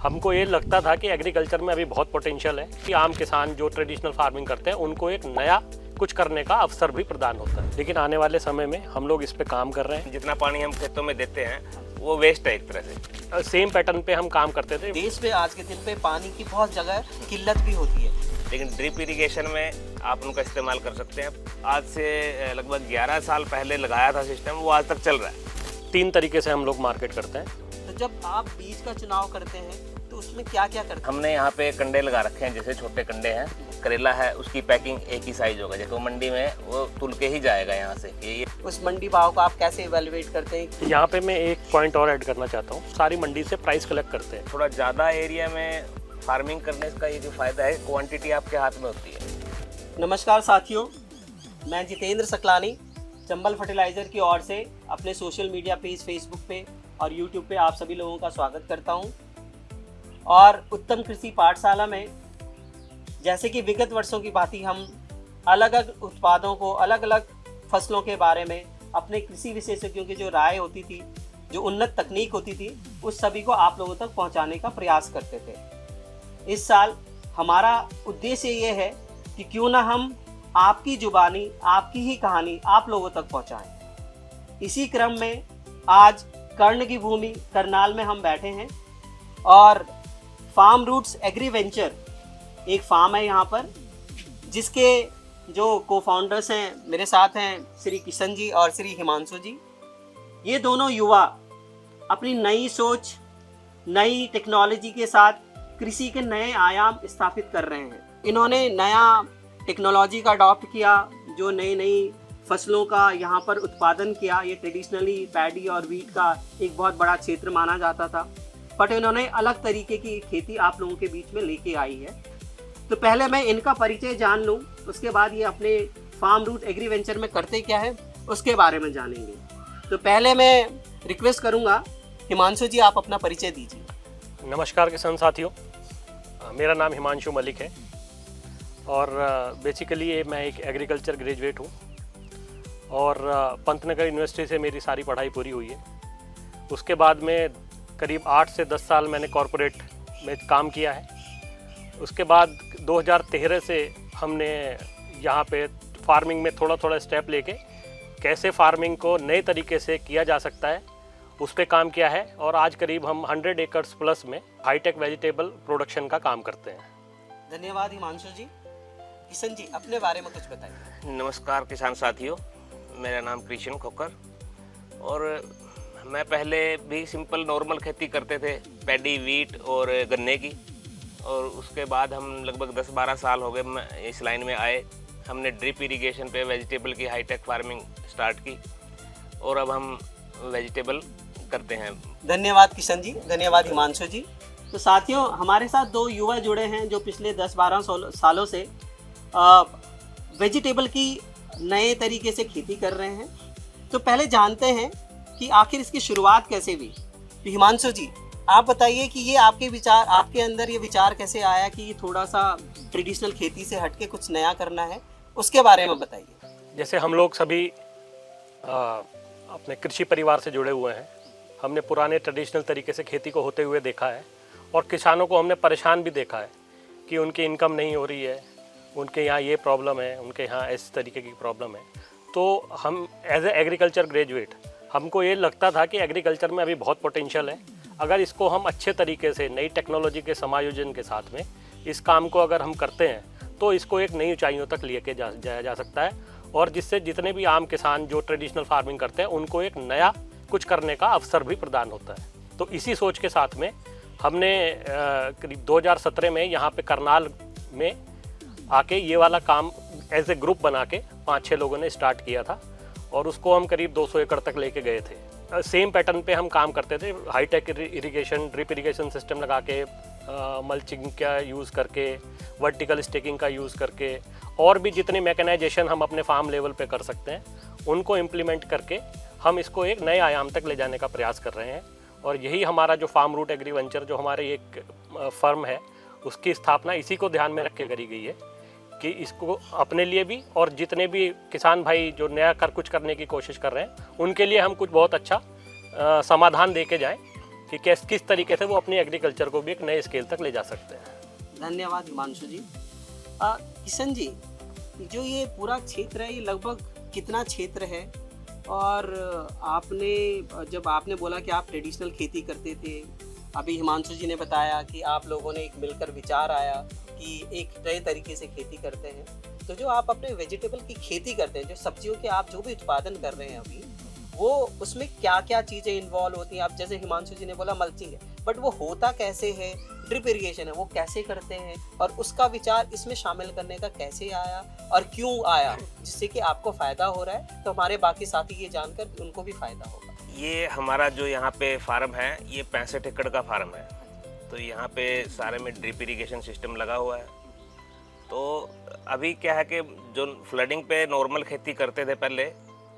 हमको ये लगता था कि एग्रीकल्चर में अभी बहुत पोटेंशियल है कि आम किसान जो ट्रेडिशनल फार्मिंग करते हैं उनको एक नया कुछ करने का अवसर भी प्रदान होता है। लेकिन आने वाले समय में हम लोग इस पे काम कर रहे हैं। जितना पानी हम खेतों में देते हैं वो वेस्ट है एक तरह से। सेम पैटर्न पे हम काम करते थे। देश में आज के दिन पे पानी की बहुत जगह किल्लत भी होती है, लेकिन ड्रिप इरिगेशन में आप उनका इस्तेमाल कर सकते हैं। आज से लगभग 11 साल पहले लगाया था सिस्टम, वो आज तक चल रहा है। 3 तरीके से हम लोग मार्केट करते हैं। तो जब आप बीज का चुनाव करते हैं तो उसमें क्या क्या करते हैं? हमने यहाँ पे कंडे लगा रखे हैं, जैसे छोटे कंडे हैं। करेला है, उसकी पैकिंग एक ही साइज होगा, जैसे वो मंडी में वो तुल के ही जाएगा यहाँ से। ये उस मंडी भाव को आप कैसे इवेलुएट करते हैं? यहाँ पे मैं एक पॉइंट और ऐड करना चाहता हूँ। सारी मंडी से प्राइस कलेक्ट करते हैं। थोड़ा ज़्यादा एरिया में फार्मिंग करने का ये जो फ़ायदा है, क्वांटिटी आपके हाथ में होती है। नमस्कार साथियों, मैं जितेंद्र सकलानी चंबल फर्टिलाइज़र की ओर से अपने सोशल मीडिया पेज फेसबुक पे और यूट्यूब पे आप सभी लोगों का स्वागत करता हूं। और उत्तम कृषि पाठशाला में जैसे कि विगत वर्षों की भांति हम अलग अलग उत्पादों को, अलग अलग फसलों के बारे में अपने कृषि विशेषज्ञों की जो राय होती थी, जो उन्नत तकनीक होती थी, उस सभी को आप लोगों तक पहुंचाने का प्रयास करते थे। इस साल हमारा उद्देश्य ये है कि क्यों ना हम आपकी जुबानी, आपकी ही कहानी आप लोगों तक पहुंचाएं। इसी क्रम में आज कर्ण की भूमि करनाल में हम बैठे हैं और फार्म रूट्स एग्री वेंचर एक फार्म है यहाँ पर, जिसके जो को-फाउंडर्स हैं मेरे साथ हैं श्री किशन जी और श्री हिमांशु जी। ये दोनों युवा अपनी नई सोच, नई टेक्नोलॉजी के साथ कृषि के नए आयाम स्थापित कर रहे हैं। इन्होंने नया टेक्नोलॉजी का अडॉप्ट किया, जो नई नई फसलों का यहाँ पर उत्पादन किया। ये ट्रेडिशनली पैडी और वीट का एक बहुत बड़ा क्षेत्र माना जाता था, बट इन्होंने अलग तरीके की खेती आप लोगों के बीच में लेके आई है। तो पहले मैं इनका परिचय जान लूँ, उसके बाद ये अपने फार्म रूट एग्री वेंचर में करते क्या है उसके बारे में जानेंगे। तो पहले मैं रिक्वेस्ट करूँगा हिमांशु जी, आप अपना परिचय दीजिए। नमस्कार किसान साथियों, मेरा नाम हिमांशु मलिक है और बेसिकली मैं एक एग्रीकल्चर ग्रेजुएट हूँ और पंतनगर यूनिवर्सिटी से मेरी सारी पढ़ाई पूरी हुई है। उसके बाद में करीब 8 से 10 साल मैंने कॉरपोरेट में काम किया है। उसके बाद 2013 से हमने यहाँ पे फार्मिंग में थोड़ा थोड़ा स्टेप लेके कैसे फार्मिंग को नए तरीके से किया जा सकता है उस पर काम किया है। और आज करीब हम 100 एकर्स प्लस में हाईटेक वेजिटेबल प्रोडक्शन का काम करते हैं। धन्यवाद हिमांशु जी। किशन जी, अपने बारे में कुछ बताइए। नमस्कार किसान साथियों, मेरा नाम कृष्ण खोकर और मैं पहले भी सिंपल नॉर्मल खेती करते थे, पैडी, वीट और गन्ने की। और उसके बाद हम लगभग 10-12 साल हो गए इस लाइन में आए। हमने ड्रिप इरिगेशन पे वेजिटेबल की हाईटेक फार्मिंग स्टार्ट की और अब हम वेजिटेबल करते हैं। धन्यवाद किशन जी, धन्यवाद हिमांशु जी। तो साथियों, हमारे साथ 2 युवा जुड़े हैं जो पिछले 10-12 सालों से वेजिटेबल की नए तरीके से खेती कर रहे हैं। तो पहले जानते हैं कि आखिर इसकी शुरुआत कैसे हुई। तो हिमांशु जी, आप बताइए कि ये आपके अंदर ये विचार कैसे आया कि ये थोड़ा सा ट्रेडिशनल खेती से हटके कुछ नया करना है, उसके बारे में बताइए। जैसे हम लोग सभी अपने कृषि परिवार से जुड़े हुए हैं। हमने पुराने ट्रेडिशनल तरीके से खेती को होते हुए देखा है और किसानों को हमने परेशान भी देखा है कि उनकी इनकम नहीं हो रही है, उनके यहाँ ये प्रॉब्लम है, उनके यहाँ इस तरीके की प्रॉब्लम है। तो हम एज ए एग्रीकल्चर ग्रेजुएट हमको ये लगता था कि एग्रीकल्चर में अभी बहुत पोटेंशियल है। अगर इसको हम अच्छे तरीके से नई टेक्नोलॉजी के समायोजन के साथ में इस काम को अगर हम करते हैं तो इसको एक नई ऊंचाइयों तक लेके जाया जा सकता है और जिससे जितने भी आम किसान जो ट्रेडिशनल फार्मिंग करते हैं उनको एक नया कुछ करने का अवसर भी प्रदान होता है। तो इसी सोच के साथ में हमने करीब 2017 में यहाँ पे करनाल में आके ये वाला काम एज ए ग्रुप बना के 5-6 लोगों ने स्टार्ट किया था और उसको हम करीब 200 एकड़ तक लेके गए थे। सेम पैटर्न पे हम काम करते थे, high tech irrigation, drip irrigation system लगा के, मल्चिंग का यूज़ करके, वर्टिकल स्टेकिंग का यूज़ करके और भी जितने मैकेनाइजेशन हम अपने फार्म लेवल पे कर सकते हैं उनको इम्प्लीमेंट करके हम इसको एक नए आयाम तक ले जाने का प्रयास कर रहे हैं। और यही हमारा जो फार्म रूट एग्री वेंचर जो हमारे एक फर्म है उसकी स्थापना इसी को ध्यान में रख के करी गई है कि इसको अपने लिए भी और जितने भी किसान भाई जो नया कुछ करने की कोशिश कर रहे हैं उनके लिए हम कुछ बहुत अच्छा समाधान दे के जाएँ कि किस तरीके से वो अपनी एग्रीकल्चर को भी एक नए स्केल तक ले जा सकते हैं। धन्यवाद हिमांशु जी। किशन जी, जो ये पूरा क्षेत्र है ये लगभग कितना क्षेत्र है? और जब आपने बोला कि आप ट्रेडिशनल खेती करते थे, अभी हिमांशु जी ने बताया कि आप लोगों ने एक मिलकर विचार आया कि एक नए तरीके से खेती करते हैं, तो जो आप अपने वेजिटेबल की खेती करते हैं, जो सब्जियों के आप जो भी उत्पादन कर रहे हैं अभी, वो उसमें क्या क्या चीज़ें इन्वॉल्व होती हैं? आप जैसे हिमांशु जी ने बोला मल्चिंग है, बट वो होता कैसे है? ड्रिप इरिगेशन है, वो कैसे करते हैं? और उसका विचार इसमें शामिल करने का कैसे आया और क्यों आया, जिससे कि आपको फ़ायदा हो रहा है, तो हमारे बाकी साथी ये जानकर उनको भी फ़ायदा होगा। ये हमारा जो यहाँ पे फार्म है, ये 65 एकड़ का फार्म है। तो यहाँ पे सारे में ड्रिप इरिगेशन सिस्टम लगा हुआ है। तो अभी क्या है कि जो फ्लडिंग पे नॉर्मल खेती करते थे पहले,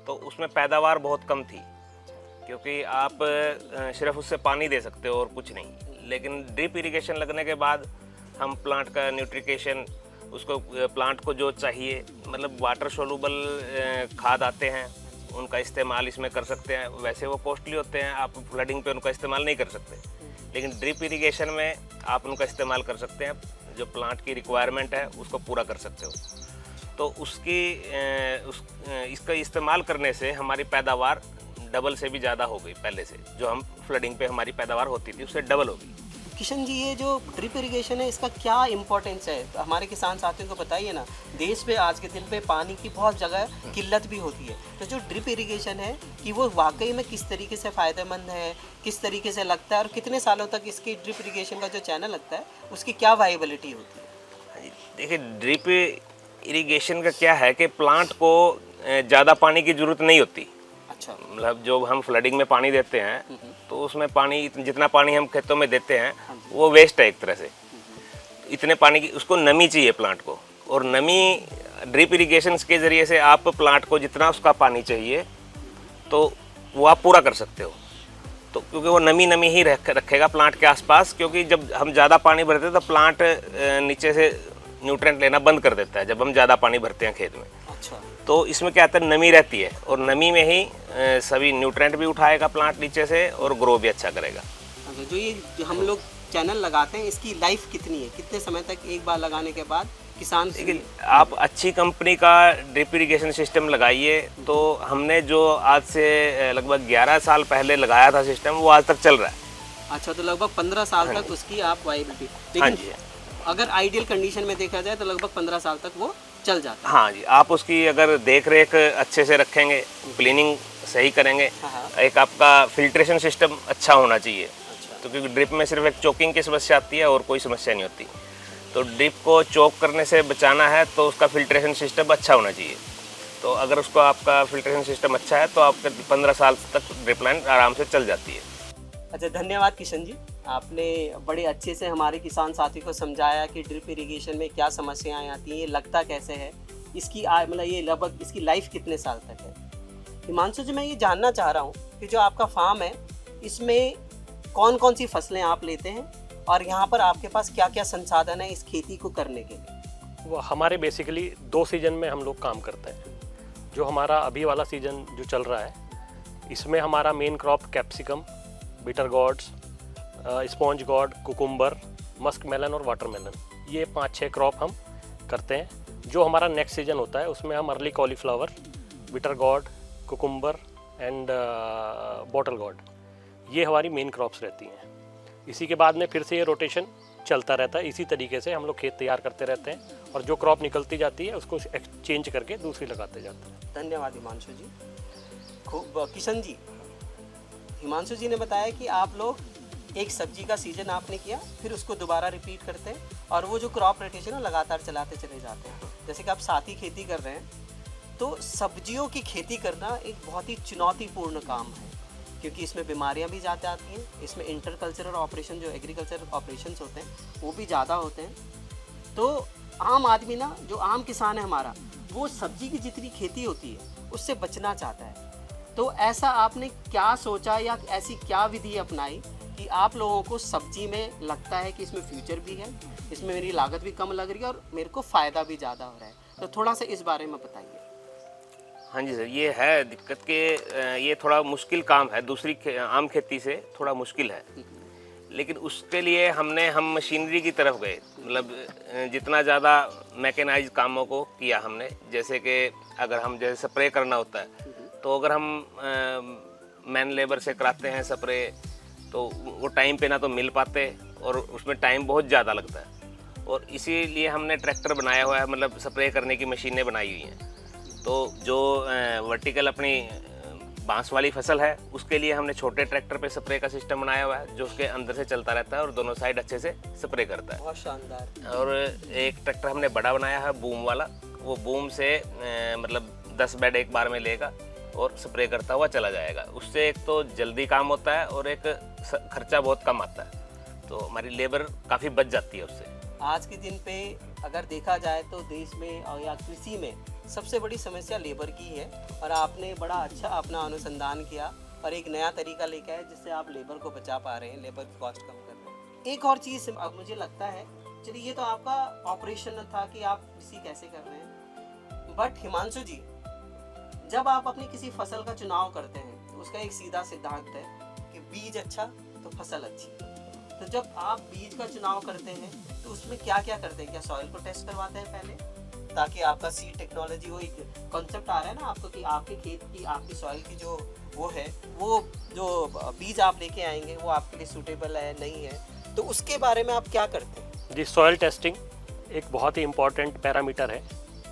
तो उसमें पैदावार बहुत कम थी, क्योंकि आप सिर्फ उससे पानी दे सकते हो और कुछ नहीं। लेकिन ड्रिप इरिगेशन लगने के बाद हम प्लांट का न्यूट्रिकेशन, उसको प्लांट को जो चाहिए, मतलब वाटर सोलुबल खाद आते हैं, उनका इस्तेमाल इसमें कर सकते हैं। वैसे वो कॉस्टली होते हैं, आप फ्लडिंग पे उनका इस्तेमाल नहीं कर सकते, लेकिन ड्रिप इरिगेशन में आप उनका इस्तेमाल कर सकते हैं। जो प्लांट की रिक्वायरमेंट है उसको पूरा कर सकते हो। तो इसका इस्तेमाल करने से हमारी पैदावार डबल से भी ज़्यादा हो गई पहले से। जो हम फ्लडिंग पे हमारी पैदावार होती थी उससे डबल हो गई। किशन जी, ये जो ड्रिप इरिगेशन है इसका क्या इम्पोर्टेंस है? हमारे किसान साथियों को बताइए ना। देश में आज के दिन पे पानी की बहुत जगह किल्लत भी होती है, तो जो ड्रिप इरिगेशन है कि वो वाकई में किस तरीके से फ़ायदेमंद है, किस तरीके से लगता है, और कितने सालों तक इसकी ड्रिप इरिगेशन का जो चैनल लगता है उसकी क्या वाइबिलिटी होती है? देखिए, ड्रिप इरिगेशन का क्या है कि प्लांट को ज़्यादा पानी की ज़रूरत नहीं होती। अच्छा, मतलब जो हम फ्लडिंग में पानी देते हैं तो उसमें पानी, जितना पानी हम खेतों में देते हैं वो वेस्ट है एक तरह से। इतने पानी की उसको नमी चाहिए प्लांट को, और नमी ड्रिप इरिगेशन के ज़रिए से आप प्लांट को जितना उसका पानी चाहिए तो वो आप पूरा कर सकते हो। तो क्योंकि वो नमी ही रखेगा प्लांट के आसपास, क्योंकि जब हम ज़्यादा पानी भरते हैं तो प्लांट नीचे से न्यूट्रिएंट लेना बंद कर देता है जब हम ज़्यादा पानी भरते हैं खेत में। अच्छा, तो इसमें क्या आता है, नमी रहती है, और नमी में ही सभी न्यूट्रिएंट भी उठाएगा प्लांट नीचे से, और ग्रो भी अच्छा करेगा। अच्छा, जो हम लोग चैनल लगाते हैं इसकी लाइफ कितनी है? कितने समय तक एक बार लगाने के बाद किसान? लेकिन आप अच्छी कंपनी का ड्रिप इरिगेशन सिस्टम लगाइए। तो हमने जो आज से लगभग 11 साल पहले लगाया था सिस्टम, वो आज तक चल रहा है। अच्छा, तो लगभग 15 साल तक उसकी आप वाइबिलिटी। हाँ लेकिन जी, अगर आइडियल कंडीशन में देखा जाए तो लगभग 15 साल तक वो चल जाता है। हाँ जी। आप उसकी अगर देख रेख अच्छे से रखेंगे, क्लीनिंग सही करेंगे, हाँ। एक आपका फिल्ट्रेशन सिस्टम अच्छा होना चाहिए। अच्छा, तो क्योंकि ड्रिप में सिर्फ एक चोकिंग की समस्या आती है और कोई समस्या नहीं होती। तो ड्रिप को चोक करने से बचाना है तो उसका फिल्ट्रेशन सिस्टम अच्छा होना चाहिए। तो अगर उसको आपका फिल्ट्रेशन सिस्टम अच्छा है तो आपके 15 साल तक ड्रिप लाइन आराम से चल जाती है। अच्छा, धन्यवाद किशन जी। आपने बड़े अच्छे से हमारे किसान साथी को समझाया कि ड्रिप इरिगेशन में क्या समस्याएं आती हैं, ये लगता कैसे है, इसकी मतलब ये लगभग इसकी लाइफ कितने साल तक है। हिमांशु जी, मैं ये जानना चाह रहा हूँ कि जो आपका फार्म है इसमें कौन कौन सी फसलें आप लेते हैं, और यहाँ पर आपके पास क्या क्या संसाधन है इस खेती को करने के लिए? वो हमारे बेसिकली 2 सीज़न में हम लोग काम करते हैं। जो हमारा अभी वाला सीज़न जो चल रहा है, इसमें हमारा main crop capsicum, bitter gourds, sponge gourd, cucumber, musk melon और वाटरमेलन, ये 5-6 क्रॉप हम करते हैं। जो हमारा नेक्स्ट सीज़न होता है उसमें हम early cauliflower, bitter gourd, cucumber and bottle God, ये हमारी मेन क्रॉप्स रहती हैं। इसी के बाद में फिर से ये रोटेशन चलता रहता है। इसी तरीके से हम लोग खेत तैयार करते रहते हैं, और जो क्रॉप निकलती जाती है उसको एक्सचेंज करके दूसरी लगाते जाते हैं। धन्यवाद हिमांशु जी। खूब। किशन जी, हिमांशु जी ने बताया कि आप लोग एक सब्जी का सीजन आपने किया, फिर उसको दोबारा रिपीट करते हैं, और वो जो क्रॉप रोटेशन है लगातार चलाते चले जाते हैं। जैसे कि आप साथ ही खेती कर रहे हैं, तो सब्जियों की खेती करना एक बहुत ही चुनौतीपूर्ण काम है, क्योंकि इसमें बीमारियां भी ज़्यादा आती हैं, इसमें इंटरकल्चरल ऑपरेशन, जो एग्रीकल्चरल ऑपरेशंस होते हैं वो भी ज़्यादा होते हैं। तो आम आदमी ना, जो आम किसान है हमारा, वो सब्जी की जितनी खेती होती है उससे बचना चाहता है। तो ऐसा आपने क्या सोचा या ऐसी क्या विधि अपनाई कि आप लोगों को सब्जी में लगता है कि इसमें फ्यूचर भी है, इसमें मेरी लागत भी कम लग रही है और मेरे को फ़ायदा भी ज़्यादा हो रहा है? तो थोड़ा सा इस बारे में बताइए। हाँ जी सर, ये है दिक्कत कि ये थोड़ा मुश्किल काम है, दूसरी आम खेती से थोड़ा मुश्किल है। लेकिन उसके लिए हम मशीनरी की तरफ गए, मतलब जितना ज़्यादा मैकेनाइज कामों को किया हमने। जैसे कि अगर हम जैसे स्प्रे करना होता है तो अगर हम मैन लेबर से कराते हैं स्प्रे, तो वो टाइम पे ना तो मिल पाते और उसमें टाइम बहुत ज़्यादा लगता है। और इसीलिए हमने ट्रैक्टर बनाया हुआ है, मतलब स्प्रे करने की मशीनें बनाई हुई हैं। तो जो वर्टिकल अपनी बांस वाली फसल है उसके लिए हमने छोटे ट्रैक्टर पे स्प्रे का सिस्टम बनाया हुआ है, जो उसके अंदर से चलता रहता है और दोनों साइड अच्छे से स्प्रे करता है। बहुत शानदार। और एक ट्रैक्टर हमने बड़ा बनाया है बूम वाला, वो बूम से मतलब 10 बेड एक बार में लेगा और स्प्रे करता हुआ चला जाएगा। उससे एक तो जल्दी काम होता है और एक खर्चा बहुत कम आता है, तो हमारी लेबर काफ़ी बच जाती है उससे। आज के दिन पे अगर देखा जाए तो देश में और या कृषि में सबसे बड़ी समस्या लेबर की है, और आपने बड़ा अच्छा अपना अनुसंधान किया और एक नया तरीका लेके आए जिससे आप लेबर को बचा पा रहे हैं, लेबर की कॉस्ट कम कर रहे हैं। एक और चीज़ अब मुझे लगता है, चलिए ये तो आपका ऑपरेशन था कि आप कृषि कैसे कर रहे हैं, बट हिमांशु जी, जब आप अपनी किसी फसल का चुनाव करते हैं तो उसका एक सीधा सिद्धांत है कि बीज अच्छा तो फसल अच्छी। तो जब आप बीज का चुनाव करते हैं तो उसमें क्या क्या करते हैं? क्या सॉइल को टेस्ट करवाते हैं पहले, ताकि आपका सीड टेक्नोलॉजी, वो एक कॉन्सेप्ट आ रहा है ना आपको कि आपके खेत की, आपकी सॉइल की जो वो है, वो जो बीज आप लेके आएंगे वो आपके लिए सूटेबल है नहीं है, तो उसके बारे में आप क्या करते हैं? जी, सॉइल टेस्टिंग एक बहुत ही इम्पॉर्टेंट पैरामीटर है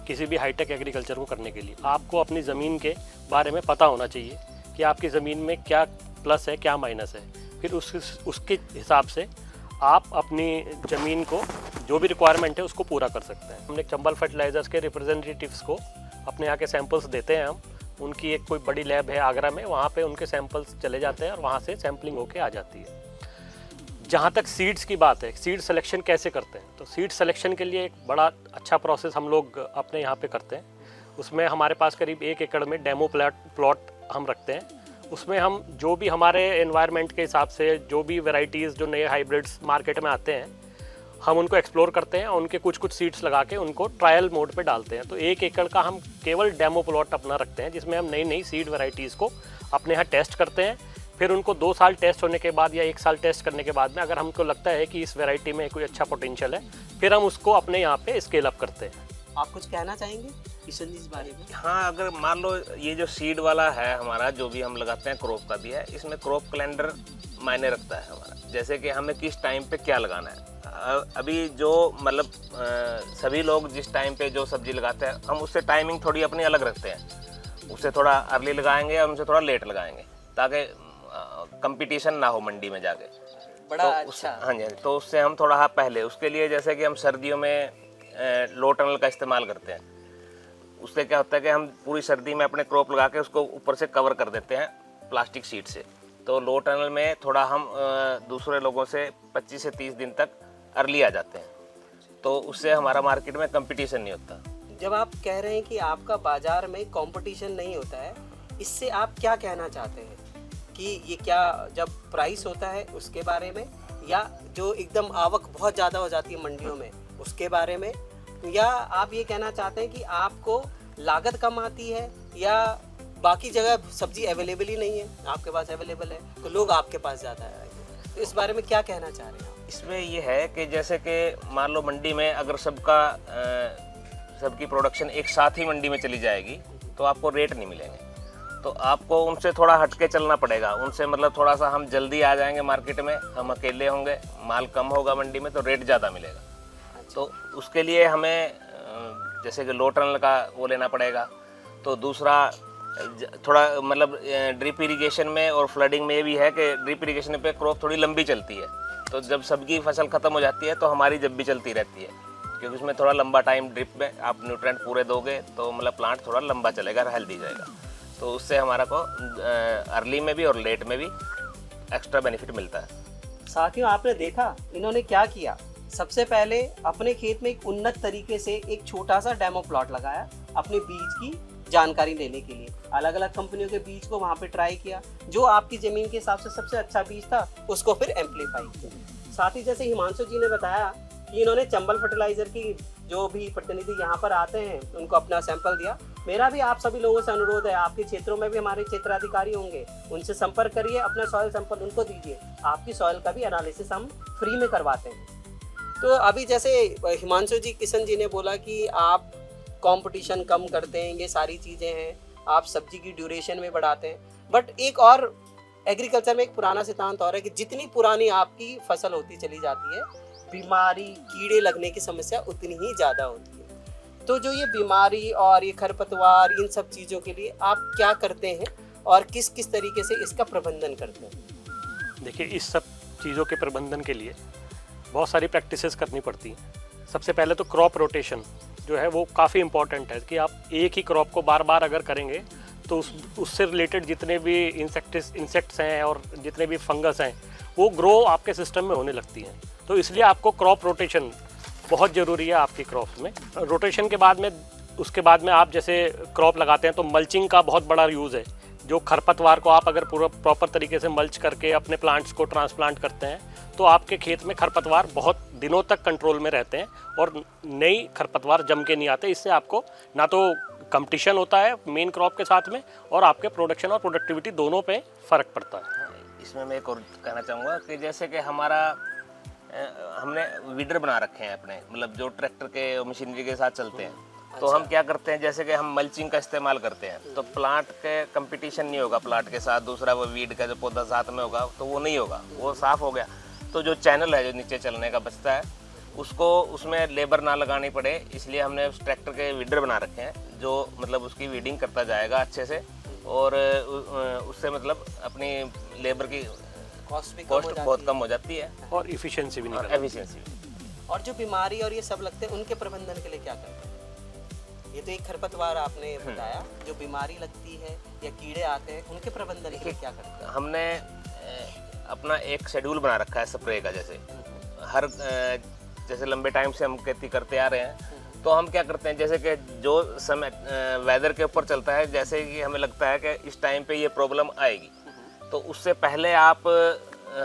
किसी भी हाईटेक एग्रीकल्चर को करने के लिए। आपको अपनी ज़मीन के बारे में पता होना चाहिए कि आपकी ज़मीन में क्या प्लस है, क्या माइनस है। फिर उसके हिसाब से आप अपनी ज़मीन को जो भी रिक्वायरमेंट है उसको पूरा कर सकते हैं। हमने चंबल फर्टिलाइजर्स के रिप्रेजेंटेटिव्स को अपने यहाँ के सैंपल्स देते हैं हम। उनकी एक कोई बड़ी लैब है आगरा में, वहाँ पे उनके सैंपल्स चले जाते हैं और वहाँ से सैम्पलिंग होके आ जाती है। जहाँ तक सीड्स की बात है, सीड सिलेक्शन कैसे करते हैं, तो सीड सिलेक्शन के लिए एक बड़ा अच्छा प्रोसेस हम लोग अपने यहाँ पे करते हैं। उसमें हमारे पास करीब 1 एकड़ में डेमो प्लॉट हम रखते हैं। उसमें हम जो भी हमारे एनवायरनमेंट के हिसाब से जो भी वैरायटीज़, जो नए हाइब्रिड्स मार्केट में आते हैं, हम उनको एक्सप्लोर करते हैं और उनके कुछ सीड्स लगा के उनको ट्रायल मोड पे डालते हैं। तो 1 एकड़ का हम केवल डेमो प्लॉट अपना रखते हैं, जिसमें हम नई सीड वैरायटीज़ को अपने यहाँ टेस्ट करते हैं। फिर उनको 2 साल टेस्ट होने के बाद या 1 साल टेस्ट करने के बाद में अगर हमको लगता है कि इस वैरायटी में कोई अच्छा पोटेंशियल है, फिर हम उसको अपने यहाँ पे स्केल अप करते हैं। आप कुछ कहना चाहेंगे किशन जी इस बारे में? हाँ, अगर मान लो ये जो सीड वाला है हमारा, जो भी हम लगाते हैं क्रॉप का भी है, इसमें क्रॉप कैलेंडर मायने रखता है हमारा। जैसे कि हमें किस टाइम पे क्या लगाना है। अभी जो मतलब सभी लोग जिस टाइम पे जो सब्जी लगाते हैं, हम उससे टाइमिंग थोड़ी अपनी अलग रखते हैं। उससे थोड़ा अर्ली लगाएंगे और उनसे थोड़ा लेट लगाएंगे, ताकि कंपटीशन ना हो मंडी में जाके। बड़ा तो अच्छा। हाँ जी, तो उससे हम थोड़ा पहले, उसके लिए जैसे कि हम सर्दियों में लो टनल का इस्तेमाल करते हैं। उससे क्या होता है कि हम पूरी सर्दी में अपने क्रॉप लगा के उसको ऊपर से कवर कर देते हैं प्लास्टिक शीट से। तो लो टनल में थोड़ा हम दूसरे लोगों से 25 से 30 दिन तक अर्ली आ जाते हैं, तो उससे हमारा मार्केट में कंपटीशन नहीं होता। जब आप कह रहे हैं कि आपका बाजार में कंपटीशन नहीं होता है, इससे आप क्या कहना चाहते हैं? कि ये क्या जब प्राइस होता है उसके बारे में, या जो एकदम आवक बहुत ज़्यादा हो जाती है मंडियों में उसके बारे में, या आप ये कहना चाहते हैं कि आपको लागत कम आती है, या बाकी जगह सब्जी अवेलेबल ही नहीं है, आपके पास अवेलेबल है तो लोग आपके पास ज़्यादा आएंगे? तो इस बारे में क्या कहना चाह रहे हैं आप? इसमें ये है कि जैसे कि मान लो मंडी में अगर सबकी प्रोडक्शन एक साथ ही मंडी में चली जाएगी तो आपको रेट नहीं मिलेंगे। तो आपको उनसे थोड़ा हटके चलना पड़ेगा। उनसे मतलब थोड़ा सा हम जल्दी आ जाएंगे मार्केट में, हम अकेले होंगे, माल कम होगा मंडी में तो रेट ज़्यादा मिलेगा। तो उसके लिए हमें जैसे कि लो टनल का वो लेना पड़ेगा। तो दूसरा थोड़ा मतलब ड्रिप इरिगेशन में और फ्लडिंग में ये भी है कि ड्रिप इरिगेशन पे क्रॉप थोड़ी लंबी चलती है। तो जब सबकी फसल ख़त्म हो जाती है तो हमारी जब भी चलती रहती है, क्योंकि उसमें थोड़ा लंबा टाइम ड्रिप में आप न्यूट्रेंट पूरे दोगे तो मतलब प्लांट थोड़ा लंबा चलेगा, हेल्दी जाएगा। तो उससे हमारा को अर्ली में भी और लेट में भी एक्स्ट्रा बेनिफिट मिलता है। साथियों, आपने देखा इन्होंने क्या किया। सबसे पहले अपने खेत में एक उन्नत तरीके से एक छोटा सा डेमो प्लॉट लगाया अपने बीज की जानकारी लेने के लिए। अलग अलग कंपनियों के बीज को वहाँ पे ट्राई किया, जो आपकी ज़मीन के हिसाब से सबसे अच्छा बीज था उसको फिर एम्पलीफाई किया। साथ ही जैसे हिमांशु जी ने बताया कि इन्होंने चंबल फर्टिलाइजर की जो भी प्रतिनिधि यहाँ पर आते हैं उनको अपना सैंपल दिया मेरा भी आप सभी लोगों से अनुरोध है, आपके क्षेत्रों में भी हमारे क्षेत्राधिकारी होंगे, उनसे संपर्क करिए, अपना सॉइल सैंपल उनको दीजिए, आपकी सॉइल का भी एनालिसिस हम फ्री में करवाते हैं। तो अभी जैसे हिमांशु जी, किशन जी ने बोला कि आप कंपटीशन कम करते हैं, ये सारी चीज़ें हैं, आप सब्जी की ड्यूरेशन में बढ़ाते हैं, बट एक और एग्रीकल्चर में एक पुराना सिद्धांत और है कि जितनी पुरानी आपकी फसल होती चली जाती है, बीमारी कीड़े लगने की समस्या उतनी ही ज़्यादा होती है। तो जो ये बीमारी और ये खरपतवार, इन सब चीज़ों के लिए आप क्या करते हैं और किस किस तरीके से इसका प्रबंधन करते हैं? देखिए, इस सब चीज़ों के प्रबंधन के लिए बहुत सारी प्रैक्टिसेस करनी पड़ती हैं। सबसे पहले तो क्रॉप रोटेशन जो है वो काफ़ी इम्पॉर्टेंट है कि आप एक ही क्रॉप को बार बार अगर करेंगे तो उससे रिलेटेड जितने भी इंसेक्ट्स हैं और जितने भी फंगस हैं वो ग्रो आपके सिस्टम में होने लगती हैं। तो इसलिए आपको क्रॉप रोटेशन बहुत ज़रूरी है आपकी क्रॉप्स में। रोटेशन के बाद में, उसके बाद में आप जैसे क्रॉप लगाते हैं तो मल्चिंग का बहुत बड़ा यूज़ है। जो खरपतवार को आप अगर पूरा प्रॉपर तरीके से मल्च करके अपने प्लांट्स को ट्रांसप्लांट करते हैं तो आपके खेत में खरपतवार बहुत दिनों तक कंट्रोल में रहते हैं और नई खरपतवार जम के नहीं आते। इससे आपको ना तो कंपटीशन होता है मेन क्रॉप के साथ में और आपके प्रोडक्शन और प्रोडक्टिविटी दोनों पे फ़र्क पड़ता है। इसमें मैं एक और कहना चाहूँगा कि जैसे कि हमारा हमने वीडर बना रखे हैं अपने, मतलब जो ट्रैक्टर के मशीनरी के साथ चलते हैं। तो हम क्या करते हैं, जैसे कि हम मल्चिंग का इस्तेमाल करते हैं तो प्लांट के कंपटीशन नहीं होगा प्लांट के साथ, दूसरा वो वीड का जो पौधा साथ में होगा तो वो नहीं होगा, वो साफ़ हो गया। तो जो चैनल है जो नीचे चलने का बचता है उसको उसमें लेबर ना लगानी पड़े, इसलिए हमने उस ट्रैक्टर के वीडर बना रखे हैं जो मतलब उसकी वीडिंग करता जाएगा अच्छे से और उससे मतलब अपनी लेबर की कॉस्ट बहुत कम हो जाती है और इफिशिएंसी भी निकलती है। एफिशिएंसी। और जो बीमारी और ये सब लगते हैं उनके प्रबंधन के लिए क्या करते हैं? ये तो एक खरपतवार आपने बताया, जो बीमारी लगती है या कीड़े आते हैं उनके प्रबंधन के लिए क्या करते हैं? हमने अपना एक शेड्यूल बना रखा है स्प्रे का। जैसे हर जैसे लंबे टाइम से हम खेती करते आ रहे हैं तो हम क्या करते हैं, जैसे कि जो समय वेदर के ऊपर चलता है, जैसे कि हमें लगता है कि इस टाइम पे ये प्रॉब्लम आएगी तो उससे पहले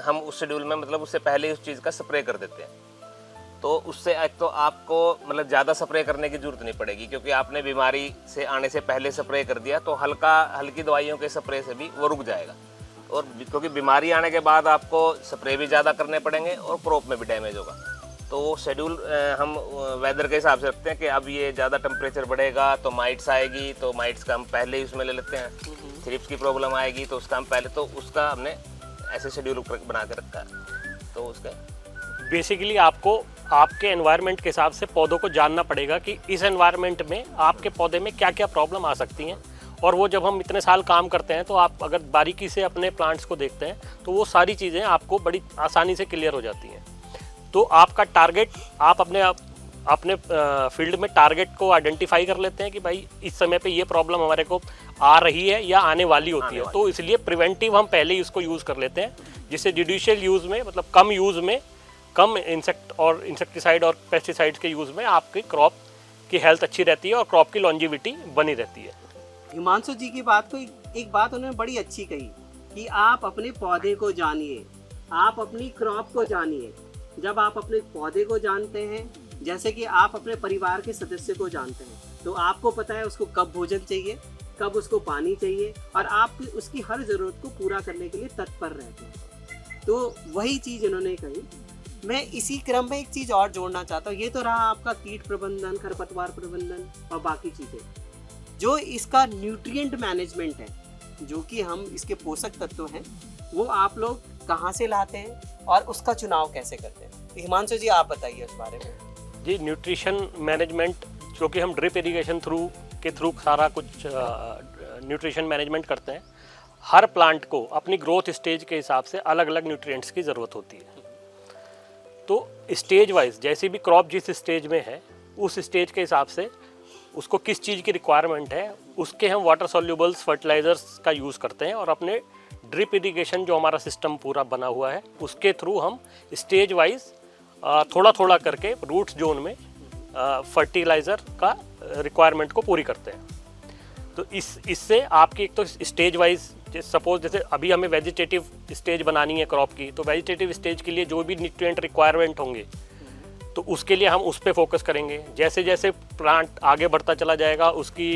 हम उस शेड्यूल में मतलब उससे पहले ही उस चीज़ का स्प्रे कर देते हैं। तो उससे एक तो आपको मतलब ज़्यादा स्प्रे करने की ज़रूरत नहीं पड़ेगी क्योंकि आपने बीमारी से आने से पहले स्प्रे कर दिया, तो हल्की दवाइयों के स्प्रे से भी वो रुक जाएगा। और क्योंकि बीमारी आने के बाद आपको स्प्रे भी ज़्यादा करने पड़ेंगे और क्रॉप में भी डैमेज होगा। तो वो शेड्यूल हम वेदर के हिसाब से रखते हैं कि अब ये ज़्यादा टेम्परेचर बढ़ेगा तो माइट्स आएगी, तो माइट्स का हम पहले ही उसमें ले लेते हैं। थ्रिप्स की प्रॉब्लम आएगी तो उसका हम पहले, तो उसका हमने ऐसे शेड्यूल बना के रखा है। तो उसका बेसिकली आपको आपके एनवायरनमेंट के हिसाब से पौधों को जानना पड़ेगा कि इस एनवायरनमेंट में आपके पौधे में क्या क्या प्रॉब्लम आ सकती हैं। और वो जब हम इतने साल काम करते हैं तो आप अगर बारीकी से अपने प्लांट्स को देखते हैं तो वो सारी चीज़ें आपको बड़ी आसानी से क्लियर हो जाती हैं। तो आपका टारगेट, आप अपने फील्ड में टारगेट को आइडेंटिफाई कर लेते हैं कि भाई इस समय पे ये प्रॉब्लम हमारे को आ रही है या आने वाली होती है। तो इसलिए प्रिवेंटिव हम पहले ही उसको यूज़ कर लेते हैं, जिससे जुडिशियल यूज़ में मतलब कम यूज़ में, कम इंसेक्टिसाइड और पेस्टिसाइड्स के यूज़ में आपकी क्रॉप की हेल्थ अच्छी रहती है और क्रॉप की लॉन्जिविटी बनी रहती है। हिमांशु जी की बात को एक बात उन्होंने बड़ी अच्छी कही कि आप अपने पौधे को जानिए, आप अपनी क्रॉप को जानिए। जब आप अपने पौधे को जानते हैं, जैसे कि आप अपने परिवार के सदस्य को जानते हैं, तो आपको पता है उसको कब भोजन चाहिए, कब उसको पानी चाहिए और आप उसकी हर ज़रूरत को पूरा करने के लिए तत्पर रहते हैं। तो वही चीज़ इन्होंने कही। मैं इसी क्रम में एक चीज़ और जोड़ना चाहता हूँ। ये तो रहा आपका कीट प्रबंधन, खरपतवार प्रबंधन और बाकी चीज़ें। जो इसका न्यूट्रिएंट मैनेजमेंट है, जो कि हम इसके पोषक तत्व हैं, वो आप लोग कहाँ से लाते हैं और उसका चुनाव कैसे करते हैं? तो हिमांशु जी आप बताइए उस बारे में। जी, न्यूट्रिशन मैनेजमेंट जो कि हम ड्रिप इरिगेशन के थ्रू सारा कुछ न्यूट्रिशन मैनेजमेंट करते हैं। हर प्लांट को अपनी ग्रोथ स्टेज के हिसाब से अलग अलग न्यूट्रिएंट्स की ज़रूरत होती है। तो स्टेज वाइज जैसे भी क्रॉप जिस स्टेज में है उस स्टेज के हिसाब से उसको किस चीज़ की रिक्वायरमेंट है, उसके हम वाटर सॉल्यूबल्स फर्टिलाइजर्स का यूज़ करते हैं और अपने ड्रिप इरिगेशन जो हमारा सिस्टम पूरा बना हुआ है उसके थ्रू हम स्टेज वाइज थोड़ा थोड़ा करके रूट जोन में फर्टिलाइज़र का रिक्वायरमेंट को पूरी करते हैं। तो इससे आपकी एक तो स्टेज वाइज, सपोज जैसे अभी हमें वेजिटेटिव स्टेज बनानी है क्रॉप की, तो वेजिटेटिव स्टेज के लिए जो भी न्यूट्रिएंट रिक्वायरमेंट होंगे तो उसके लिए हम उस पर फोकस करेंगे। जैसे जैसे प्लांट आगे बढ़ता चला जाएगा, उसकी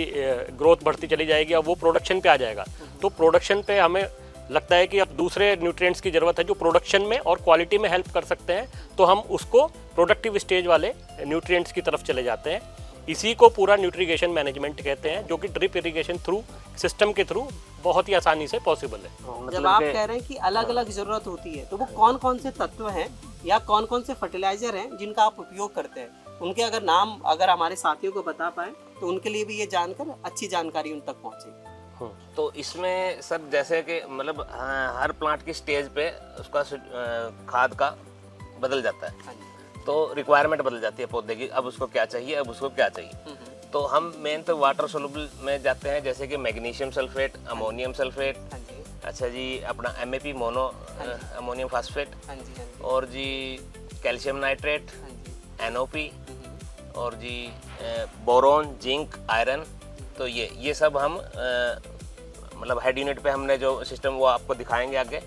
ग्रोथ बढ़ती चली जाएगी और वो प्रोडक्शन पे आ जाएगा। तो प्रोडक्शन पे हमें लगता है कि अब दूसरे न्यूट्रिएंट्स की ज़रूरत है जो प्रोडक्शन में और क्वालिटी में हेल्प कर सकते हैं, तो हम उसको प्रोडक्टिव स्टेज वाले न्यूट्रिएंट्स की तरफ चले जाते हैं। इसी को पूरा न्यूट्रिगेशन मैनेजमेंट कहते हैं, जो कि ड्रिप इरिगेशन थ्रू सिस्टम के थ्रू बहुत ही आसानी से पॉसिबल है। जब आप कह रहे हैं कि अलग अलग ज़रूरत होती है, तो वो कौन कौन से तत्व हैं या कौन कौन से फर्टिलाइज़र हैं जिनका आप उपयोग करते हैं? उनके अगर नाम अगर हमारे साथियों को बता पाएँ तो उनके लिए भी ये जानकर अच्छी जानकारी उन तक पहुँचेगी। तो इसमें सर जैसे कि मतलब हर प्लांट की स्टेज पे उसका खाद का बदल जाता है, तो रिक्वायरमेंट बदल जाती है पौधे की, अब उसको क्या चाहिए, अब उसको क्या चाहिए। तो हम मेन तो वाटर सोल्यूबल में जाते हैं, जैसे कि मैग्नीशियम सल्फेट, अमोनियम सल्फेट, अच्छा जी अपना MAP मोनो अमोनियम फास्फेट, और जी कैल्शियम नाइट्रेट, NOP, और जी बोरोन, जिंक, आयरन। तो ये सब हम मतलब हेड यूनिट पे हमने जो सिस्टम वो आपको दिखाएंगे आगे।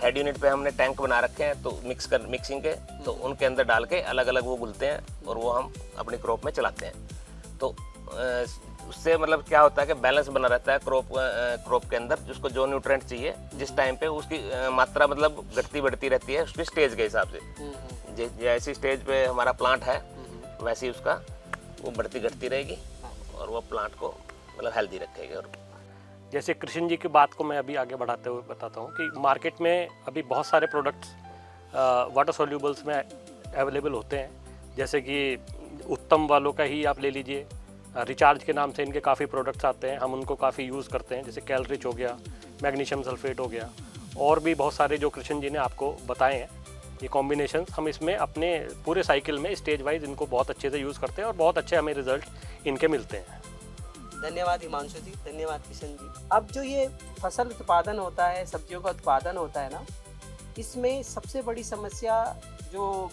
हेड यूनिट पे हमने टैंक बना रखे हैं, तो मिक्सिंग के, तो उनके अंदर डाल के अलग अलग वो घुलते हैं और वो हम अपनी क्रॉप में चलाते हैं। तो उससे मतलब क्या होता है कि बैलेंस बना रहता है क्रॉप के अंदर, जिसको जो न्यूट्रिएंट चाहिए जिस टाइम पे उसकी मात्रा मतलब घटती बढ़ती रहती है उसकी स्टेज के हिसाब से। जैसी स्टेज पे हमारा प्लांट है वैसी उसका वो बढ़ती घटती रहेगी और वो प्लांट को मतलब हेल्दी रखेगी। और जैसे कृष्ण जी की बात को मैं अभी आगे बढ़ाते हुए बताता हूँ कि मार्केट में अभी बहुत सारे प्रोडक्ट्स वाटर सोल्यूबल्स में अवेलेबल होते हैं। जैसे कि उत्तम वालों का ही आप ले लीजिए, रिचार्ज के नाम से इनके काफ़ी प्रोडक्ट्स आते हैं, हम उनको काफ़ी यूज़ करते हैं। जैसे कैलरिच हो गया, मैग्नीशियम सल्फेट हो गया, और भी बहुत सारे जो कृष्ण जी ने आपको बताए हैं ये कॉम्बिनेशंस, हम इसमें अपने पूरे साइकिल में स्टेज वाइज इनको बहुत अच्छे से यूज़ करते हैं और बहुत अच्छे हमें रिजल्ट इनके मिलते हैं। धन्यवाद हिमांशु जी, धन्यवाद किशन जी। अब जो ये फसल उत्पादन होता है, सब्जियों का उत्पादन होता है ना, इसमें सबसे बड़ी समस्या जो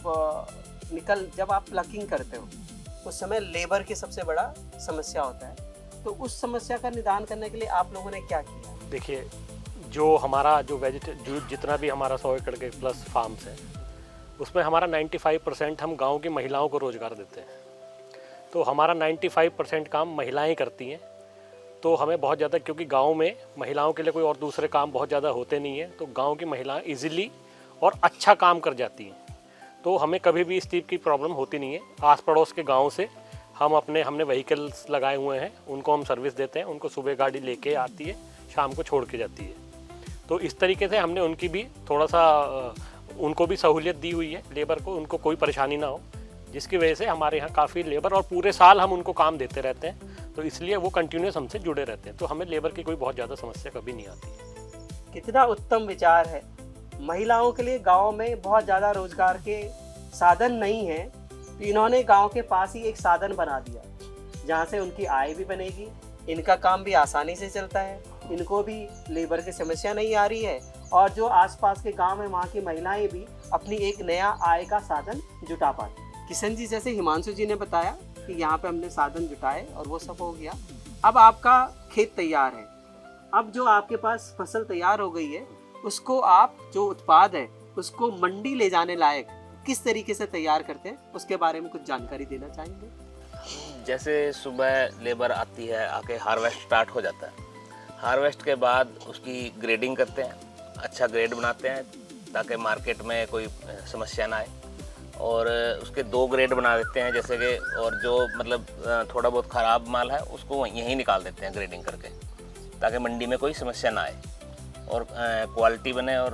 जब आप प्लकिंग करते हो उस समय लेबर की सबसे बड़ा समस्या होता है। तो उस समस्या का निदान करने के लिए आप लोगों ने क्या किया? देखिए, जो हमारा जो जितना भी हमारा 100 एकड़ के प्लस फार्म्स है, उसमें हमारा 95% हम गाँव की महिलाओं को रोज़गार देते हैं। तो हमारा 95% काम महिलाएं करती हैं। तो हमें बहुत ज़्यादा, क्योंकि गांव में महिलाओं के लिए कोई और दूसरे काम बहुत ज़्यादा होते नहीं हैं, तो गांव की महिलाएं इजीली और अच्छा काम कर जाती हैं। तो हमें कभी भी इस टाइप की प्रॉब्लम होती नहीं है। आस पड़ोस के गांव से हमने व्हीकल्स लगाए हुए हैं, उनको हम सर्विस देते हैं। उनको सुबह गाड़ी लेके आती है, शाम को छोड़ के जाती है। तो इस तरीके से हमने उनकी भी थोड़ा सा उनको भी सहूलियत दी हुई है, लेबर को, उनको कोई परेशानी ना हो, जिसकी वजह से हमारे यहाँ काफ़ी लेबर, और पूरे साल हम उनको काम देते रहते हैं, तो इसलिए वो कंटिन्यूस हमसे जुड़े रहते हैं। तो हमें लेबर की कोई बहुत ज़्यादा समस्या कभी नहीं आती है। कितना उत्तम विचार है। महिलाओं के लिए गांव में बहुत ज़्यादा रोजगार के साधन नहीं है, तो इन्होंने गांव के पास ही एक साधन बना दिया जहां से उनकी आय भी बनेगी, इनका काम भी आसानी से चलता है, इनको भी लेबर की समस्या नहीं आ रही है, और जो आसपास के गांव है वहाँ की महिलाएं भी अपनी एक नया आय का साधन जुटा पाती। किशन जी, जैसे हिमांशु जी ने बताया कि यहाँ पे हमने साधन जुटाए और वो सब हो गया। अब आपका खेत तैयार है, अब जो आपके पास फसल तैयार हो गई है, उसको आप जो उत्पाद है उसको मंडी ले जाने लायक किस तरीके से तैयार करते हैं, उसके बारे में कुछ जानकारी देना चाहेंगे? जैसे सुबह लेबर आती है, आके हार्वेस्ट स्टार्ट हो जाता है। हार्वेस्ट के बाद उसकी ग्रेडिंग करते हैं, अच्छा ग्रेड बनाते हैं ताकि मार्केट में कोई समस्या ना आए। और उसके 2 ग्रेड बना देते हैं जैसे कि, और जो मतलब थोड़ा बहुत ख़राब माल है उसको यहीं निकाल देते हैं ग्रेडिंग करके, ताकि मंडी में कोई समस्या ना आए और क्वालिटी बने और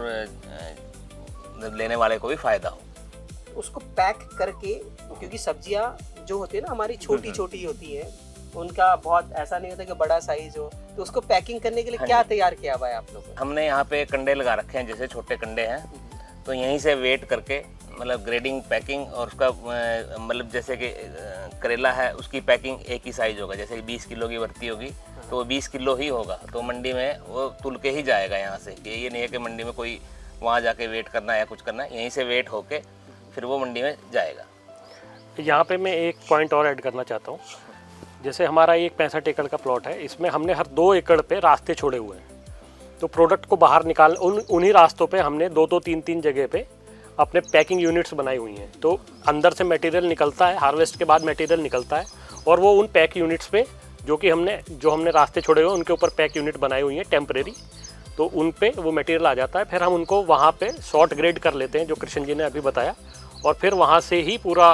लेने वाले को भी फ़ायदा हो। उसको पैक करके, क्योंकि सब्जियां जो होती है ना हमारी छोटी छोटी होती है, उनका बहुत ऐसा नहीं होता कि बड़ा साइज हो, तो उसको पैकिंग करने के लिए क्या तैयार किया हुआ है आप लोगों ने? हमने यहाँ पे कंडे लगा रखे हैं, जैसे छोटे कंडे हैं, तो यहीं से वेट करके मतलब ग्रेडिंग, पैकिंग, और उसका मतलब जैसे कि करेला है उसकी पैकिंग एक ही साइज़ होगा। जैसे 20 किलो की भर्ती होगी तो वो 20 किलो ही होगा, तो मंडी में वो तुल के ही जाएगा यहाँ से। कि ये नहीं है कि मंडी में कोई वहाँ जाके वेट करना है या कुछ करना है, यहीं से वेट होके फिर वो मंडी में जाएगा। यहाँ पे मैं एक पॉइंट और ऐड करना चाहता हूँ। जैसे हमारा एक 65 एकड़ का प्लॉट है, इसमें हमने हर 2 एकड़ पे रास्ते छोड़े हुए हैं। तो प्रोडक्ट को बाहर निकाल उन्हीं रास्तों पे हमने 2-2, 3-3 जगह पे अपने पैकिंग यूनिट्स बनाई हुई हैं। तो अंदर से मटेरियल निकलता है, हार्वेस्ट के बाद मटेरियल निकलता है और वो उन पैक यूनिट्स पे जो हमने रास्ते छोड़े हुए उनके ऊपर पैक यूनिट बनाई हुई हैं टेम्परेरी, तो उन पे वो मटेरियल आ जाता है। फिर हम उनको वहाँ पे शॉर्ट ग्रेड कर लेते हैं जो कृष्ण जी ने अभी बताया, और फिर वहाँ से ही पूरा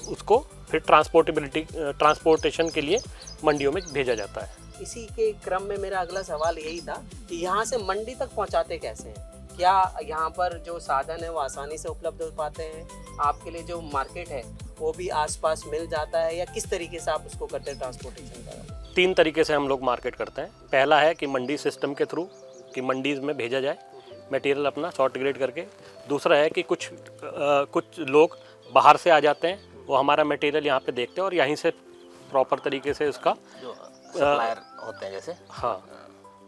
उसको फिर ट्रांसपोर्टेशन के लिए मंडियों में भेजा जाता है। इसी के क्रम में मेरा अगला सवाल यही था कि यहाँ से मंडी तक पहुँचाते कैसे हैं? क्या यहाँ पर जो साधन है वो आसानी से उपलब्ध हो पाते हैं? आपके लिए जो मार्केट है वो भी आसपास मिल जाता है, या किस तरीके से आप उसको करते हैं ट्रांसपोर्टेशन का? 3 तरीके से हम लोग मार्केट करते हैं। पहला है कि मंडी सिस्टम के थ्रू, कि मंडीज़ में भेजा जाए मटेरियल अपना शॉर्ट ग्रेड करके। दूसरा है कि कुछ लोग बाहर से आ जाते हैं, वो हमारा मटेरियल यहाँ पे देखते हैं और यहीं से प्रॉपर तरीके से उसका जो सप्लायर होते हैं जैसे, हाँ,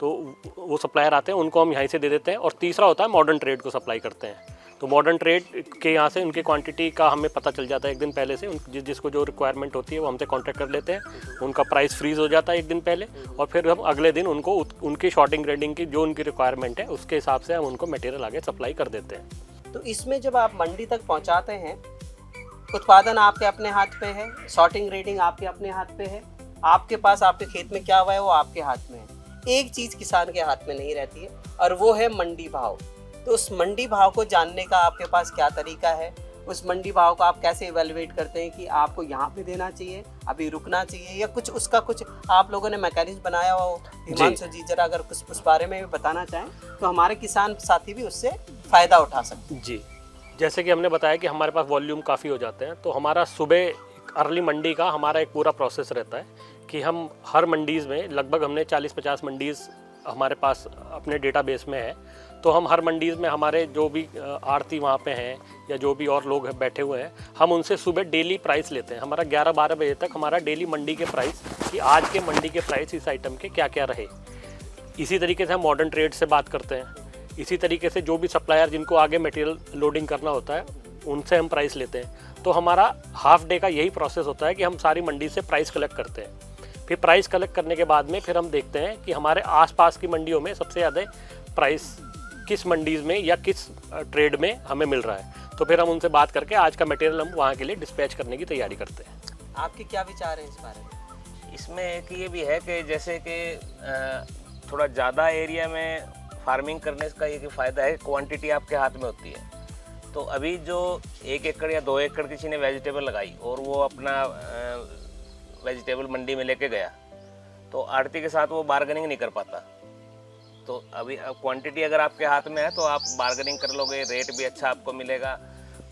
तो वो सप्लायर आते हैं, उनको हम यहीं से दे देते हैं। और तीसरा होता है मॉडर्न ट्रेड को सप्लाई करते हैं। तो मॉडर्न ट्रेड के यहाँ से उनकी क्वांटिटी का हमें पता चल जाता है एक दिन पहले से। जिसको जो रिक्वायरमेंट होती है वो हमसे कांटेक्ट कर लेते हैं, उनका प्राइस फ्रीज हो जाता है एक दिन पहले, और फिर हम अगले दिन उनको उनकी शॉर्टिंग ग्रेडिंग की जो उनकी रिक्वायरमेंट है उसके हिसाब से हम उनको मटेरियल आगे सप्लाई कर देते हैं। तो इसमें जब आप मंडी तक पहुंचाते हैं, उत्पादन आपके अपने हाथ पे है, शॉर्टिंग ग्रेडिंग आपके अपने हाथ पे है, आपके पास आपके खेत में क्या हुआ है वो आपके हाथ में है। एक चीज़ किसान के हाथ में नहीं रहती है और वो है मंडी भाव। तो उस मंडी भाव को जानने का आपके पास क्या तरीका है? उस मंडी भाव को आप कैसे इवेलुएट करते हैं कि आपको यहाँ पे देना चाहिए, अभी रुकना चाहिए, या कुछ उसका कुछ आप लोगों ने मैकेनिज्म बनाया हो? हिमांशु जी जरा अगर कुछ उस बारे में भी बताना चाहें तो हमारे किसान साथी भी उससे फ़ायदा उठा सकते हैं। जी, जैसे कि हमने बताया कि हमारे पास वॉल्यूम काफ़ी हो जाते हैं, तो हमारा सुबह अर्ली मंडी का हमारा एक पूरा प्रोसेस रहता है कि हम हर मंडीज़ में लगभग हमने 40-50 मंडीज़ हमारे पास अपने डेटाबेस में है। तो हम हर मंडीज़ में हमारे जो भी आड़ती वहाँ पे हैं या जो भी और लोग बैठे हुए हैं, हम उनसे सुबह डेली प्राइस लेते हैं। हमारा 11-12 बजे तक हमारा डेली मंडी के प्राइस, कि आज के मंडी के प्राइस इस आइटम के क्या क्या रहे। इसी तरीके से हम मॉडर्न ट्रेड से बात करते हैं। इसी तरीके से जो भी सप्लायर जिनको आगे मटेरियल लोडिंग करना होता है उनसे हम प्राइस लेते हैं। तो हमारा हाफ डे का यही प्रोसेस होता है कि हम सारी मंडी से प्राइस कलेक्ट करते हैं। फिर प्राइस कलेक्ट करने के बाद में फिर हम देखते हैं कि हमारे आसपास की मंडियों में सबसे ज़्यादा प्राइस किस मंडीज़ में या किस ट्रेड में हमें मिल रहा है। तो फिर हम उनसे बात करके आज का मटेरियल हम वहाँ के लिए डिस्पैच करने की तैयारी करते हैं। आपके क्या विचार हैं इस बारे में? इसमें एक ये भी है कि जैसे कि थोड़ा ज़्यादा एरिया में फार्मिंग करने का ये फ़ायदा है, क्वांटिटी आपके हाथ में होती है। तो अभी जो 1 एकड़ या 2 एकड़ किसी ने वेजिटेबल लगाई और वो अपना वेजिटेबल मंडी में लेके गया, तो आड़ती के साथ वो बार्गेनिंग नहीं कर पाता। तो अभी क्वांटिटी अगर आपके हाथ में है तो आप बार्गेनिंग कर लोगे, रेट भी अच्छा आपको मिलेगा।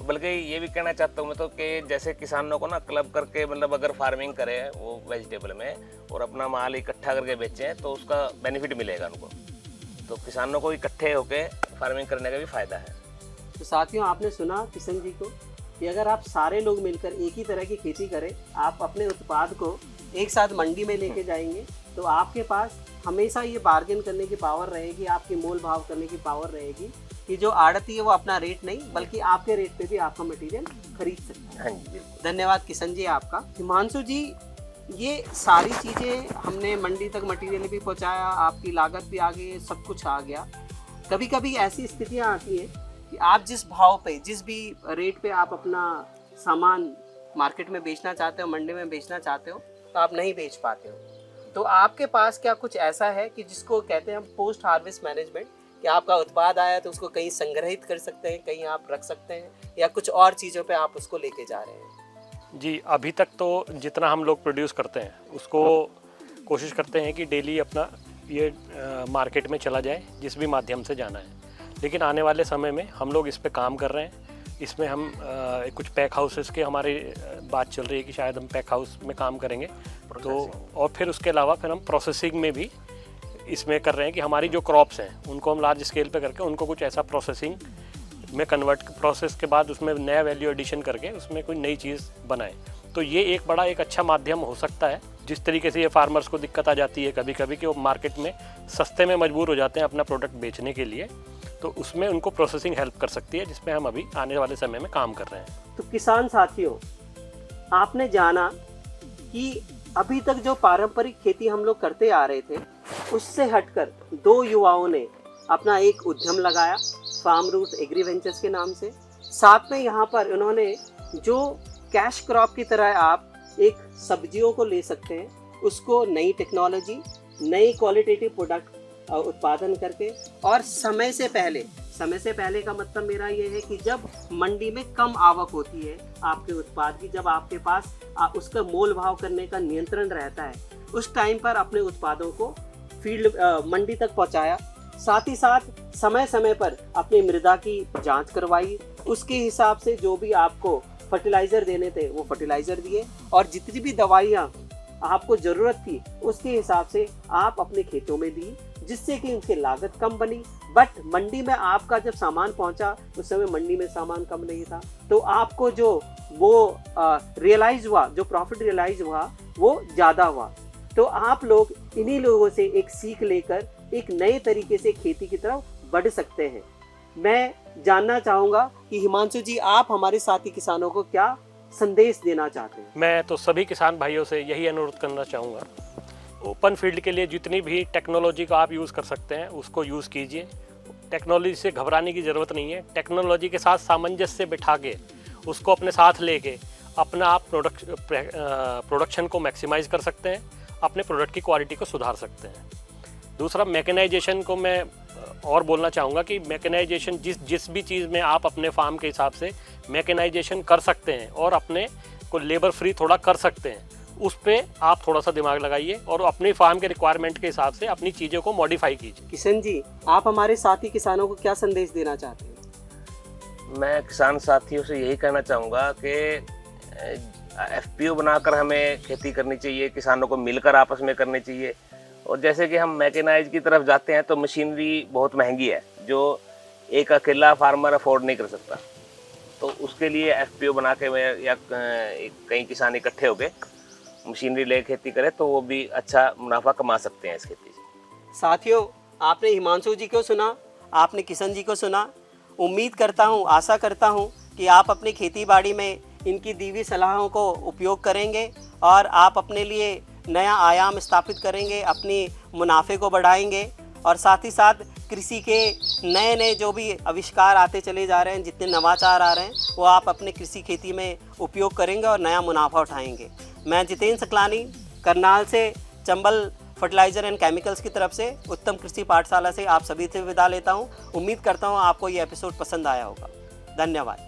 बल्कि ये भी कहना चाहता हूँ मैं तो कि जैसे किसानों को ना क्लब करके, मतलब अगर फार्मिंग करे वो वेजिटेबल में और अपना माल इकट्ठा करके बेचें तो उसका बेनिफिट मिलेगा उनको। तो किसानों को इकट्ठे होकर फार्मिंग करने का भी फ़ायदा है। तो साथियों, आपने सुना किशन जी को कि अगर आप सारे लोग मिलकर एक ही तरह की खेती करें, आप अपने उत्पाद को एक साथ मंडी में लेके जाएंगे, तो आपके पास हमेशा ये बार्गेन करने की पावर रहेगी, आपकी मोल भाव करने की पावर रहेगी कि जो आड़ती है वो अपना रेट नहीं बल्कि आपके रेट पे भी आपका मटेरियल खरीद सकता है। हाँ जी, धन्यवाद किशन जी आपका। हिमांशु जी, ये सारी चीज़ें हमने मंडी तक मटेरियल भी पहुंचाया, आपकी लागत भी आ गई, सब कुछ आ गया। कभी कभी ऐसी स्थितियां आती हैं कि आप जिस भाव पे, जिस भी रेट पे आप अपना सामान मार्केट में बेचना चाहते हो, मंडी में बेचना चाहते हो, तो आप नहीं बेच पाते हो। तो आपके पास क्या कुछ ऐसा है कि जिसको कहते हैं हम पोस्ट हार्वेस्ट मैनेजमेंट, कि आपका उत्पाद आया तो उसको कहीं संग्रहित कर सकते हैं, कहीं आप रख सकते हैं, या कुछ और चीज़ों पे आप उसको लेके जा रहे हैं? जी, अभी तक तो जितना हम लोग प्रोड्यूस करते हैं उसको कोशिश करते हैं कि डेली अपना ये मार्केट में चला जाए, जिस भी माध्यम से जाना है। लेकिन आने वाले समय में हम लोग इस पे काम कर रहे हैं। इसमें हम कुछ पैक हाउसेस के हमारी बात चल रही है कि शायद हम पैक हाउस में काम करेंगे। तो और फिर उसके अलावा फिर हम प्रोसेसिंग में भी इसमें कर रहे हैं कि हमारी जो क्रॉप्स हैं उनको हम लार्ज स्केल पे करके उनको कुछ ऐसा प्रोसेसिंग में कन्वर्ट, प्रोसेस के बाद उसमें नया वैल्यू एडिशन करके उसमें कोई नई चीज़ बनाएं। तो ये एक अच्छा माध्यम हो सकता है। जिस तरीके से ये फार्मर्स को दिक्कत आ जाती है कभी कभी कि वो मार्केट में सस्ते में मजबूर हो जाते हैं अपना प्रोडक्ट बेचने के लिए, तो उसमें उनको प्रोसेसिंग हेल्प कर सकती है, जिसमें हम अभी आने वाले समय में काम कर रहे हैं। तो किसान साथियों, आपने जाना कि अभी तक जो पारंपरिक खेती हम लोग करते आ रहे थे उससे हटकर 2 युवाओं ने अपना एक उद्यम लगाया, फार्म रूट एग्री वेंचर्स के नाम से, साथ में यहाँ पर उन्होंने जो कैश क्रॉप की तरह आप एक सब्जियों को ले सकते हैं, उसको नई टेक्नोलॉजी, नई क्वालिटेटिव प्रोडक्ट उत्पादन करके और समय से पहले का मतलब मेरा ये है कि जब मंडी में कम आवक होती है आपके उत्पाद की, जब आपके पास उसका मोल भाव करने का नियंत्रण रहता है, उस टाइम पर अपने उत्पादों को फील्ड मंडी तक पहुंचाया। साथ ही साथ समय समय पर अपनी मृदा की जांच करवाई, उसके हिसाब से जो भी आपको फर्टिलाइज़र देने थे वो फर्टिलाइज़र दिए, और जितनी भी दवाइयाँ आपको ज़रूरत थी उसके हिसाब से आप अपने खेतों में दी, जिससे कि उनकी लागत कम बनी। बट मंडी में आपका जब सामान पहुंचा उस समय मंडी में सामान कम नहीं था, तो आपको जो वो रियलाइज हुआ, जो प्रॉफिट रियलाइज हुआ वो ज़्यादा हुआ। तो आप लोग इन्हीं लोगों से एक सीख लेकर एक नए तरीके से खेती की तरफ बढ़ सकते हैं। मैं जानना चाहूँगा कि हिमांशु जी, आप हमारे साथी किसानों को क्या संदेश देना चाहते हैं? मैं तो सभी किसान भाइयों से यही अनुरोध करना चाहूँगा, ओपन फील्ड के लिए जितनी भी टेक्नोलॉजी का आप यूज़ कर सकते हैं उसको यूज़ कीजिए। टेक्नोलॉजी से घबराने की ज़रूरत नहीं है। टेक्नोलॉजी के साथ सामंजस्य बिठा के उसको अपने साथ लेके अपना आप प्रोडक्शन को मैक्सिमाइज़ कर सकते हैं, अपने प्रोडक्ट की क्वालिटी को सुधार सकते हैं। दूसरा, मैकेनाइजेशन को मैं और बोलना चाहूँगा कि मैकेनाइजेशन जिस भी चीज़ में आप अपने फार्म के हिसाब से मैकेनाइजेशन कर सकते हैं और अपने को लेबर फ्री थोड़ा कर सकते हैं, उस पर आप थोड़ा सा दिमाग लगाइए और अपनी फार्म के रिक्वायरमेंट के हिसाब से अपनी चीज़ों को मॉडिफाई कीजिए। किशन जी, आप हमारे साथी किसानों को क्या संदेश देना चाहते हैं? मैं किसान साथियों से यही कहना चाहूँगा कि FPO बनाकर हमें खेती करनी चाहिए, किसानों को मिलकर आपस में करनी चाहिए। और जैसे कि हम मैकेनाइज की तरफ जाते हैं तो मशीनरी बहुत महंगी है, जो एक अकेला फार्मर अफोर्ड नहीं कर सकता। तो उसके लिए FPO बना के या कई किसान इकट्ठे होकर मशीनरी ले खेती करें तो वो भी अच्छा मुनाफा कमा सकते हैं इस खेती से। साथियों, आपने हिमांशु जी को सुना, आपने किशन जी को सुना। उम्मीद करता हूँ, आशा करता हूँ कि आप अपनी खेती बाड़ी में इनकी दी हुई सलाहों को उपयोग करेंगे और आप अपने लिए नया आयाम स्थापित करेंगे, अपनी मुनाफे को बढ़ाएंगे, और साथ ही साथ कृषि के नए नए जो भी आविष्कार आते चले जा रहे हैं, जितने नवाचार आ रहे हैं, वो आप अपने कृषि खेती में उपयोग करेंगे और नया मुनाफा उठाएंगे। मैं जितेंद्र सकलानी, करनाल से चंबल फर्टिलाइज़र एंड केमिकल्स की तरफ से उत्तम कृषि पाठशाला से आप सभी से विदा लेता हूँ। उम्मीद करता हूँ आपको ये एपिसोड पसंद आया होगा। धन्यवाद।